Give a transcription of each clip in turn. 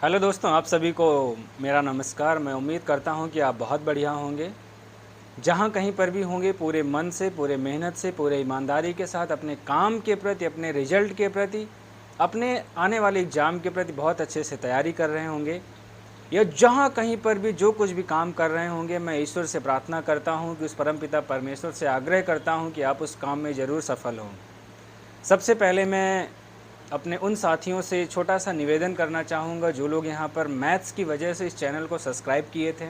Hello दोस्तों, आप सभी को मेरा नमस्कार। मैं उम्मीद करता हूं कि आप बहुत बढ़िया होंगे। जहां कहीं पर भी होंगे पूरे मन से, पूरे मेहनत से, पूरे ईमानदारी के साथ अपने काम के प्रति, अपने रिजल्ट के प्रति, अपने आने वाले एग्ज़ाम के प्रति बहुत अच्छे से तैयारी कर रहे होंगे। या जहां कहीं पर भी जो कुछ भी काम कर रहे होंगे, मैं ईश्वर से प्रार्थना करता हूं कि उस परमपिता परमेश्वर से आग्रह करता हूं कि आप उस काम में ज़रूर सफल हों। सबसे पहले मैं अपने उन साथियों से छोटा-सा निवेदन करना चाहूँगा जो लोग यहाँ पर मैथ्स की वजह से इस चैनल को सब्सक्राइब किए थे।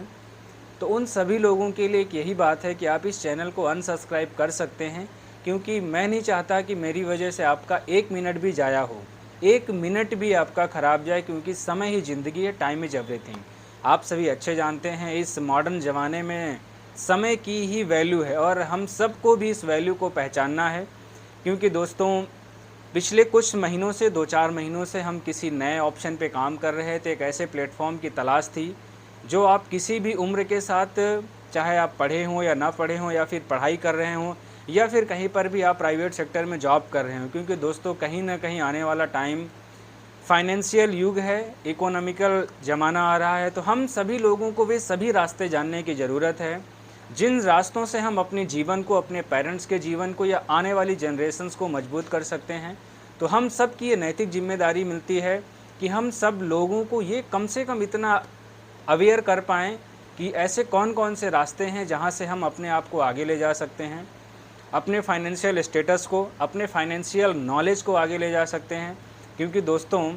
तो उन सभी लोगों के लिए एक यही बात है कि आप इस चैनल को अनसब्सक्राइब कर सकते हैं, क्योंकि मैं नहीं चाहता कि मेरी वजह से आपका 1 मिनट भी ज़ाया हो। 1 मिनट भी आपका ख़राब जाए, क्योंकि समय ही ज़िंदगी है, टाइम इज़ एवरीथिंग। आप सभी अच्छे जानते हैं इस मॉडर्न ज़माने में समय की ही वैल्यू है और हम सबको भी इस वैल्यू को पहचानना है। क्योंकि दोस्तों, पिछले कुछ महीनों से 2-4 महीनों से हम किसी नए ऑप्शन पे काम कर रहे थे। एक ऐसे प्लेटफॉर्म की तलाश थी जो आप किसी भी उम्र के साथ, चाहे आप पढ़े हों या ना पढ़े हों, या फिर पढ़ाई कर रहे हों, या फिर कहीं पर भी आप प्राइवेट सेक्टर में जॉब कर रहे हों। क्योंकि दोस्तों, कहीं ना कहीं आने वाला टाइम फाइनेंशियल युग है, इकोनॉमिकल ज़माना आ रहा है। तो हम सभी लोगों को वे सभी रास्ते जानने की ज़रूरत है जिन रास्तों से हम अपने जीवन को, अपने पेरेंट्स के जीवन को या आने वाली जनरेशन्स को मजबूत कर सकते हैं। तो हम सब की ये नैतिक जिम्मेदारी मिलती है कि हम सब लोगों को ये कम से कम इतना अवेयर कर पाएँ कि ऐसे कौन कौन से रास्ते हैं जहाँ से हम अपने आप को आगे ले जा सकते हैं, अपने फाइनेंशियल स्टेटस को, अपने फाइनेंशियल नॉलेज को आगे ले जा सकते हैं। क्योंकि दोस्तों,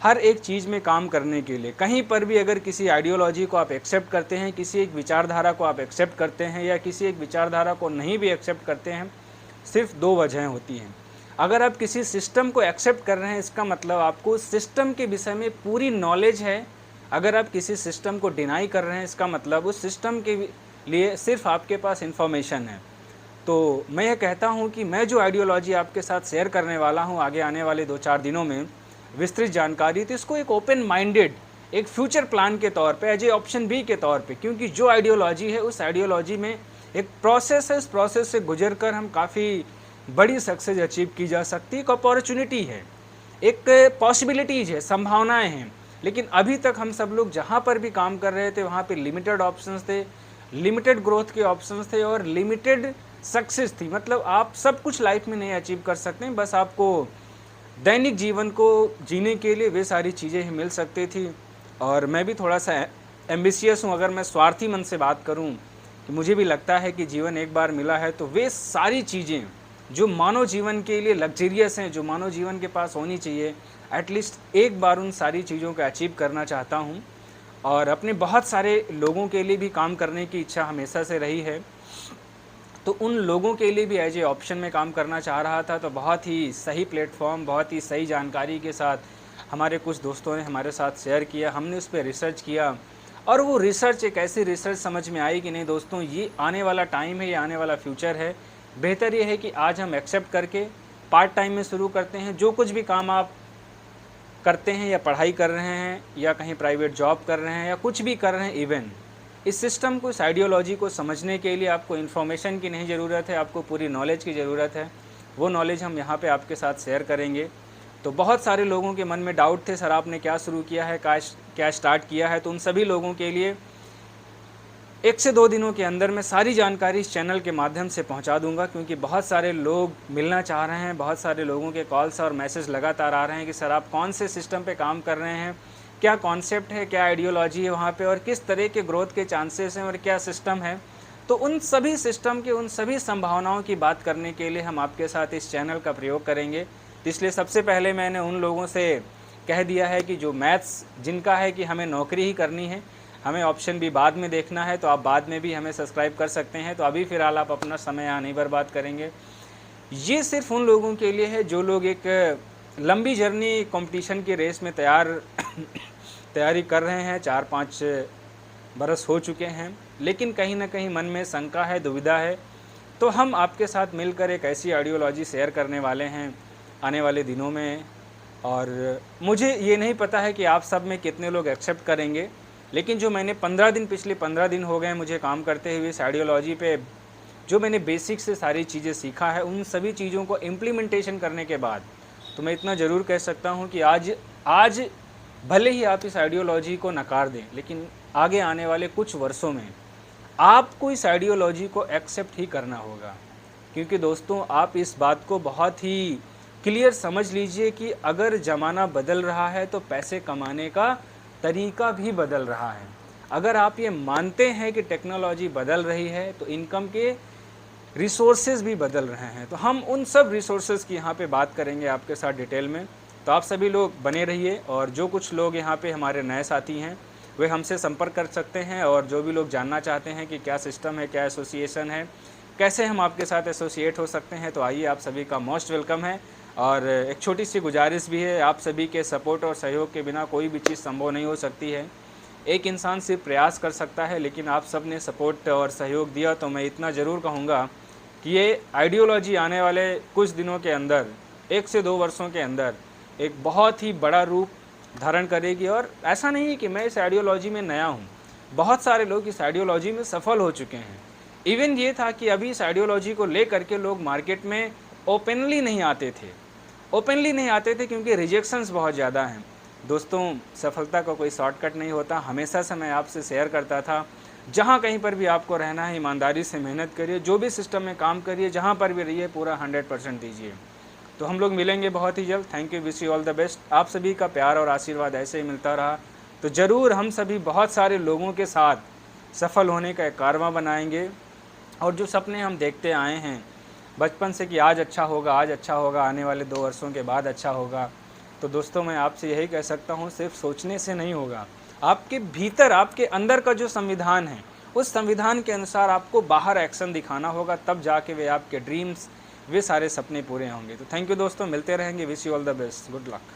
हर एक चीज़ में काम करने के लिए कहीं पर भी अगर किसी आइडियोलॉजी को आप एक्सेप्ट करते हैं, किसी एक विचारधारा को आप एक्सेप्ट करते हैं, या किसी एक विचारधारा को नहीं भी एक्सेप्ट करते हैं, सिर्फ 2 वजहें होती हैं। अगर आप किसी सिस्टम को एक्सेप्ट कर रहे हैं, इसका मतलब आपको सिस्टम के विषय में पूरी नॉलेज है। अगर आप किसी सिस्टम को डिनाई कर रहे हैं, इसका मतलब उस सिस्टम के लिए सिर्फ आपके पास इंफॉर्मेशन है। तो मैं ये कहता हूँ कि मैं जो आइडियोलॉजी आपके साथ शेयर करने वाला हूँ आगे आने वाले 2-4 दिनों में, विस्तृत जानकारी, तो इसको एक ओपन माइंडेड, एक फ्यूचर प्लान के तौर पे, एज ए ऑप्शन बी के तौर पे, क्योंकि जो आइडियोलॉजी है उस आइडियोलॉजी में एक प्रोसेस है। इस प्रोसेस से गुजर कर हम काफ़ी बड़ी सक्सेस अचीव की जा सकती है। एक अपॉर्चुनिटी है, एक पॉसिबिलिटीज़ है, संभावनाएं हैं। लेकिन अभी तक हम सब लोग जहाँ पर भी काम कर रहे थे वहाँ पे लिमिटेड ऑप्शंस थे, लिमिटेड ग्रोथ के ऑप्शंस थे और लिमिटेड सक्सेस थी। मतलब आप सब कुछ लाइफ में नहीं अचीव कर सकते हैं, बस आपको दैनिक जीवन को जीने के लिए वे सारी चीज़ें ही मिल सकती थी। और मैं भी थोड़ा सा एम्बिशियस हूँ, अगर मैं स्वार्थी मन से बात करूँ, कि मुझे भी लगता है कि जीवन एक बार मिला है, तो वे सारी चीज़ें जो मानव जीवन के लिए लग्जरियस हैं, जो मानव जीवन के पास होनी चाहिए, एटलीस्ट एक बार उन सारी चीज़ों को अचीव करना चाहता हूँ। और अपने बहुत सारे लोगों के लिए भी काम करने की इच्छा हमेशा से रही है। तो उन लोगों के लिए भी एज ए ऑप्शन में काम करना चाह रहा था। तो बहुत ही सही प्लेटफॉर्म, बहुत ही सही जानकारी के साथ हमारे कुछ दोस्तों ने हमारे साथ शेयर किया। हमने उस पर रिसर्च किया और वो रिसर्च एक ऐसी रिसर्च समझ में आई कि नहीं दोस्तों, ये आने वाला टाइम है, ये आने वाला फ्यूचर है। बेहतर ये है कि आज हम एक्सेप्ट करके पार्ट टाइम में शुरू करते हैं। जो कुछ भी काम आप करते हैं, या पढ़ाई कर रहे हैं, या कहीं प्राइवेट जॉब कर रहे हैं, या कुछ भी कर रहे हैं, इवन इस सिस्टम को, इस आइडियोलॉजी को समझने के लिए आपको इन्फॉर्मेशन की नहीं ज़रूरत है, आपको पूरी नॉलेज की ज़रूरत है। वो नॉलेज हम यहाँ पे आपके साथ शेयर करेंगे। तो बहुत सारे लोगों के मन में डाउट थे, सर आपने क्या शुरू किया है, क्या स्टार्ट किया है। तो उन सभी लोगों के लिए 1 से 2 दिनों के अंदर मैं सारी जानकारी इस चैनल के माध्यम से पहुंचा दूंगा। क्योंकि बहुत सारे लोग मिलना चाह रहे हैं, बहुत सारे लोगों के कॉल्स और मैसेज लगातार आ रहे हैं कि सर आप कौन से सिस्टम पे काम कर रहे हैं, क्या कॉन्सेप्ट है, क्या आइडियोलॉजी है वहाँ पे, और किस तरह के ग्रोथ के चांसेस हैं, और क्या सिस्टम है। तो उन सभी सिस्टम के, उन सभी संभावनाओं की बात करने के लिए हम आपके साथ इस चैनल का प्रयोग करेंगे। तो इसलिए सबसे पहले मैंने उन लोगों से कह दिया है कि जो मैथ्स जिनका है कि हमें नौकरी ही करनी है, हमें ऑप्शन भी बाद में देखना है, तो आप बाद में भी हमें सब्सक्राइब कर सकते हैं। तो अभी फ़िलहाल आप अपना समय यहाँ नहीं बर्बाद करेंगे। ये सिर्फ उन लोगों के लिए है जो लोग एक लंबी जर्नी कंपटीशन की रेस में तैयारी कर रहे हैं, 4-5 बरस हो चुके हैं, लेकिन कहीं ना कहीं मन में शंका है, दुविधा है। तो हम आपके साथ मिलकर एक ऐसी आइडियोलॉजी शेयर करने वाले हैं आने वाले दिनों में। और मुझे ये नहीं पता है कि आप सब में कितने लोग एक्सेप्ट करेंगे, लेकिन जो मैंने पिछले 15 दिन हो गए मुझे काम करते हुए इस आइडियोलॉजी पे, जो मैंने बेसिक से सारी चीज़ें सीखा है, उन सभी चीज़ों को इम्प्लीमेंटेशन करने के बाद तो मैं इतना ज़रूर कह सकता हूँ कि आज भले ही आप इस आइडियोलॉजी को नकार दें, लेकिन आगे आने वाले कुछ वर्षों में आपको इस आइडियोलॉजी को एक्सेप्ट ही करना होगा। क्योंकि दोस्तों, आप इस बात को बहुत ही क्लियर समझ लीजिए कि अगर ज़माना बदल रहा है तो पैसे कमाने का तरीका भी बदल रहा है। अगर आप ये मानते हैं कि टेक्नोलॉजी बदल रही है तो इनकम के रिसोर्सेज भी बदल रहे हैं। तो हम उन सब रिसोर्सेज की यहाँ पे बात करेंगे आपके साथ डिटेल में। तो आप सभी लोग बने रहिए, और जो कुछ लोग यहाँ पे हमारे नए साथी हैं वे हमसे संपर्क कर सकते हैं, और जो भी लोग जानना चाहते हैं कि क्या सिस्टम है, क्या एसोसिएशन है, कैसे हम आपके साथ एसोसिएट हो सकते हैं, तो आइए, आप सभी का मोस्ट वेलकम है। और एक छोटी सी गुजारिश भी है, आप सभी के सपोर्ट और सहयोग के बिना कोई भी चीज़ संभव नहीं हो सकती है। एक इंसान सिर्फ प्रयास कर सकता है, लेकिन आप सब ने सपोर्ट और सहयोग दिया, तो मैं इतना ज़रूर कहूँगा कि ये आइडियोलॉजी आने वाले कुछ दिनों के अंदर, 1 से 2 वर्षों के अंदर एक बहुत ही बड़ा रूप धारण करेगी। और ऐसा नहीं है कि मैं इस आइडियोलॉजी में नया हूँ, बहुत सारे लोग इस आइडियोलॉजी में सफल हो चुके हैं। इवन ये था कि अभी इस आइडियोलॉजी को ले करके लोग मार्केट में ओपनली नहीं आते थे क्योंकि रिजेक्शंस बहुत ज़्यादा हैं। दोस्तों, सफलता का कोई शॉर्टकट नहीं होता। हमेशा से मैं आपसे शेयर करता था, जहाँ कहीं पर भी आपको रहना है, ईमानदारी से मेहनत करिए, जो भी सिस्टम में काम करिए, जहाँ पर भी रहिए, पूरा 100% दीजिए। तो हम लोग मिलेंगे बहुत ही जल्द। Thank you, wish you all the best. आप सभी का प्यार और आशीर्वाद ऐसे ही मिलता रहा तो ज़रूर हम सभी बहुत सारे लोगों के साथ सफल होने का एक कारवां बनाएंगे। और जो सपने हम देखते आए हैं बचपन से कि आज अच्छा होगा, आने वाले 2 वर्षों के बाद अच्छा होगा, तो दोस्तों, मैं आपसे यही कह सकता हूँ, सिर्फ सोचने से नहीं होगा। आपके भीतर, आपके अंदर का जो संविधान है, उस संविधान के अनुसार आपको बाहर एक्शन दिखाना होगा, तब जाके वे आपके ड्रीम्स, वे सारे सपने पूरे होंगे। तो थैंक यू दोस्तों, मिलते रहेंगे। Wish you all the best, good luck.